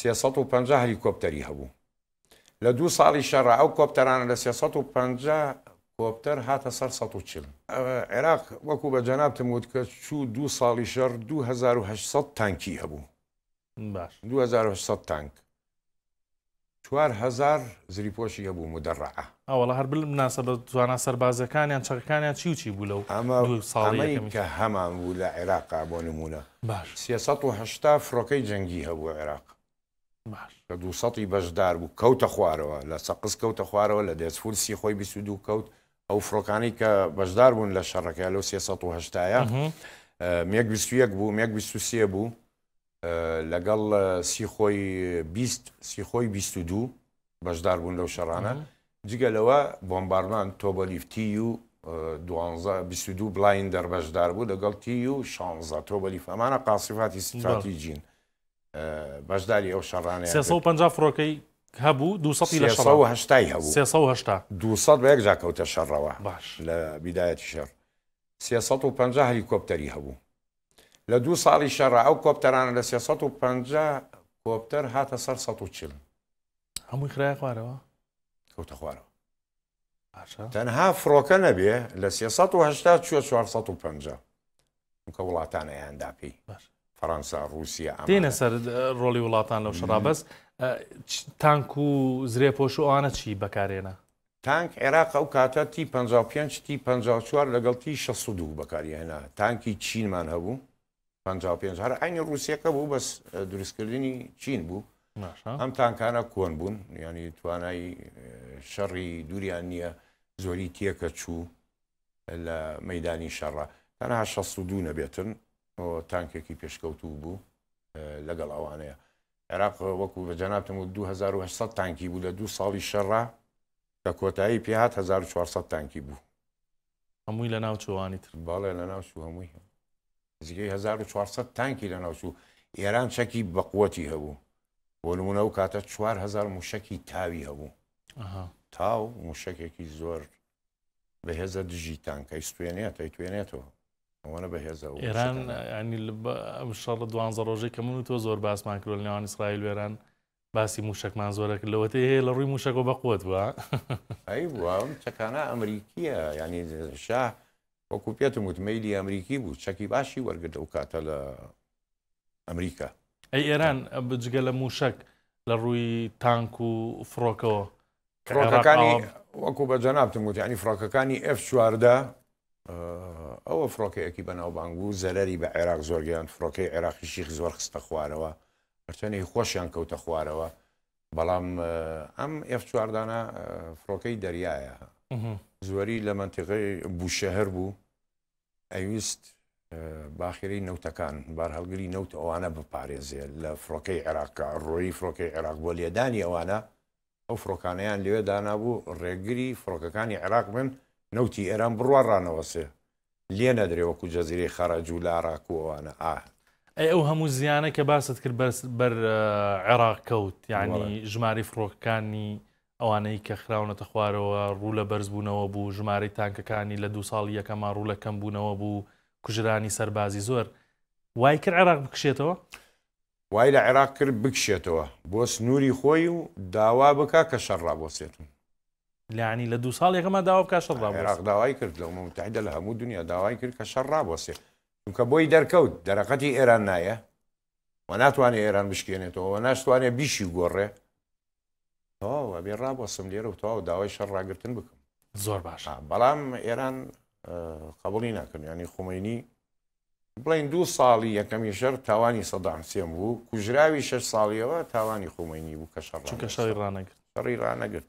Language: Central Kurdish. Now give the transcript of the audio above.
350 هلیکۆپتەری هەبوو لە 2 ساڵی شەڕ ئەو کۆپتەرانە لە 350 کۆپتەر هاتە سەر 140 عێراق وەکو بە جەنابتم وت کە چوو 2 ساڵی شەڕ 2800 تانکی هەبوو باش 2800 تانک 4000 زریپۆشی هەبوو مدەڕعە ئەوڵە هەر بناسە بە توانە سەربازەکانیان چەقەکانیان چی بوو لەو ئەمە کە هەمان بوو لە عێراقا بۆ نمونە باش 380 فڕۆکەی جەنگی هەبوو عێراق باش کە 200 بەشدار بوو کەوتە خوارەوە لە سەقز کەوتە خوارەوە لە دەستفورسی خۆی 22 کەوت ئەو فڕۆکانی کە بەشدار بوون لە شەڕەکە لەو 380 مێک 21 بوو مێک 23 بوو لەگەڵ سیخۆی 22 بەشدار بوون لەو شەڕانە جگە لەوە بۆمبارمان تۆبەلیفتی و 22 بلاین دەربەشدار بوو لەگەڵ تی و 16 تۆبەلیف ئەمانە قاسیفاتی استراتیجین بەشداری ئەو شەڕانەیە 350 فڕۆکەی هەبوو 200 لە شەڕ هەبوو 380 200 بە یەک جا کەوتە شەڕەوە باش لە بیدایەتی شەڕ 350 هلیکۆپتەری هەبوو لە 2 ساڵی شەڕ ئەو کۆپتەرانە لە 350 کۆپتەر هاتە سەر 140 هەمووی خراە خوارەوە کەوتە خوارەوە باشە تەنها فڕۆکە نەبێ لە 380 چوە 450 کە وڵاتانەیاندا پێی فەڕەنسا رووسیا دێنە سەر ڕۆڵی وڵاتان لەو شەڕا بەس تانک و زرێپۆش و ئەوانە چی بەکارێنە تانک عێراق ئەو کاتە تی 55 تی 54 لەگەڵ تی 62 بەکاریهێنا تانکی چینمان هەبوو 55 هەر عینی رووسیەکە بوو بەس دروستکردنی چین بوو ئەم تانکانە کۆن بوون ینی توانای شەڕی دووریان نییە زۆری تێکە چوو لە مەیدانی شەڕە تەنها 62 نەبێتن تانکێکی پێشکەوتوو بوو لەگەڵ ئەوانەیە عێراق وەکو بە جەنابتم و 2800 تانکی بوو لە 2 ساڵی شەڕە کە کۆتایی پێهات 1400 تانکی بوو هەمووی لە ناوچوانی تر باڵێ لە ناوچوو هەمووی نزیکەی 1400 تانکی لە ناوچوو ئێران چەکی بەقوەتی هەبوو بۆ نمونە ئەو کاتە 4000 موشکی تاوی هەبوو تاو موشکێکی زۆر بەهێزە دژی تانکەی ستوێنێت توێنێتەوە ئەوانە بەهێزە ئێران ینی شەڕ 12 ڕۆژەی کە من و تۆ زۆر باسمان کرد لە نێوان ئیسرائیل و ئێران باسی موشکمان زۆرە کرد لەوەتە هەیە لە ڕووی موشکەوە بەقوت بووە ئەی بووە ئەم چەکانە ئەمریکیە ینی شاه وەکو پێتم وت مەیلی ئەمریکی بوو چەکی باشی وەرگرت ئەو کاتە لە ئەمریکا ئەی ئێران بجگە لە موشک لە ڕووی تانک و فڕۆکەوە فڕۆکەکانی وەکو بە جەنابتم وت ینی فڕۆکەکانی F14 ئەوە فڕۆکەیەکی بەناوبانگ بوو زەرەری بە عێراق زۆرگەیان فڕۆکەی عێراقی شیخ زۆر خستە خوارەوە هەرچەندی خۆشیان کەوتە خوارەوە بەڵام ئەم F14 فڕۆکەی دەریایە زۆری لە منتیقەی بوشەهر بوو ئەویست باخیرەی نەوتەکان بار هەڵگری نەوت ئەوانە بپارێزێ لە فڕۆکەی عێراقا ڕۆیی فڕۆکەی عێراق بۆ لێدانی ئەوانە ئەو فڕۆکانیان لێوێ دانابوو ڕێگری فڕۆکەکانی عێراق بن نەوتی ئێران بڕوارڕانەوەسێ لێ نەدرێ وەکو جەزیرەی خەرەج و لاڕاک و ئەوانە ئەو هەموو زیانە کە باست کرد بەر عێراق کەوت یعنی ژماری فڕۆکەکانی ئەوانەی کە خراونەتە خوارەوە ڕوو لە بەرزبوونەوە بوو ژمارەی تانکەکانی لە 2 ساڵی یەکەمان ڕوو لە کەم بوونەوە بوو کوژرانی سەربازی زۆر وای کرد عێراق بکشێتەوە وای لە عێراق کرد بکشێتەوە بۆ سنووری خۆی و داوا بکە کە شەڕابۆسێتن لانی لە 2 ساڵ یەکەمە داوا بکە شەڕابۆ عێراق داوای کرد لە ئەومە متحیدە لە هەموو دنیا داوای کرد کە شەڕابۆسێ چونکە بۆی دەرکەوت دەرەقەتی ئێران نایە و ناتوانێت ئێران بشکێنێتەوە و ناشتوانێت بیشی گۆڕێ تەواوە بێ ڕابۆسم لێرە و تەواو داوای شەڕاگرتن بکەم زۆر باش بەڵام ئێران قبوڵی ناکرد ینی خومینی بڵین 2 ساڵی یەکەمی شەڕ تاوانی سەدام حوسێن بوو کوژراوی 6 ساڵیەوە تاوانی خومینی بوو کە چونکە شەڕی ڕانەگرت شەڕی ڕانەگرت